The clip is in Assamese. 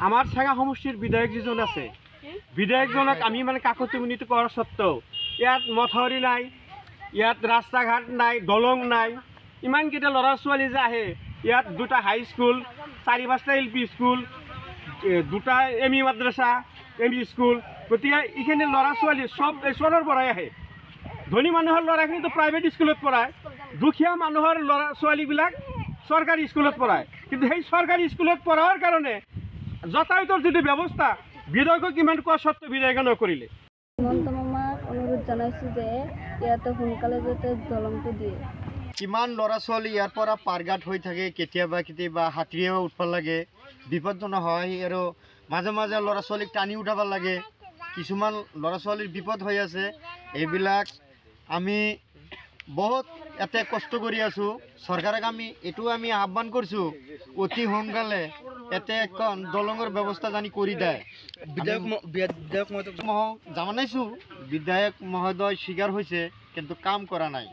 আমার ঠেঙা সমষ্টির বিধায়ক যিজন আছে বিধায়কজনক আমি মানে কাকতি মিনতি করার সত্ত্বেও ইয়াত মথাউৰি নাই, ইয়াত ৰাস্তা ঘাট নাই, দলং নাই। ইমানকেইটা ল'ৰা ছোৱালী যে আহে, ইয়াত দুটা হাই স্কুল, 4-5টা LP স্কুল, দুটা ME মাদ্ৰাছা, ME স্কুল। গতিকে এইখিনি ল'ৰা ছোৱালী সব ঈশ্বৰৰ পৰাই আহে। ধনী মানুহৰ ল'ৰাখিনিতো প্ৰাইভেট স্কুলত পঢ়ায়, দুখীয়া মানুহৰ ল'ৰা ছোৱালীবিলাক চৰকাৰী স্কুলত পঢ়ায়। কিন্তু সেই চৰকাৰী স্কুলত পঢ়াৰ কাৰণে যাতায়াতৰ যিটো ব্যৱস্থা বিধায়কক কিমান কোৱা সত্ত্বেও বিধায়কে নকৰিলে। হিমন্ত মামাক অনুৰোধ জনাইছোঁ যে ইয়াতে সোনকালে যাতে দলংটো দিয়ে। কিমান ল'ৰা ছোৱালী ইয়াৰ পৰা পাৰঘাট হৈ থাকে, কেতিয়াবা কেতিয়াবা হাতীৰেও উঠব লাগে, বিপদজনক হয়। আৰু মাজে মাজে ল'ৰা ছোৱালীক টানি উঠাব লাগে, কিছুমান ল'ৰা ছোৱালীৰ বিপদ হৈ আছে। এইবিলাক আমি বহুত ইয়াতে কষ্ট কৰি আছোঁ। চৰকাৰক আমি আহ্বান কৰিছোঁ অতি সোনকালে ইয়াতে এখন দলঙৰ ব্যৱস্থা জানি কৰি দিয়ে। বিধায়ক মহোদয় জানাইছোঁ, বিধায়ক মহোদয় স্বীকাৰ হৈছে কিন্তু কাম কৰা নাই।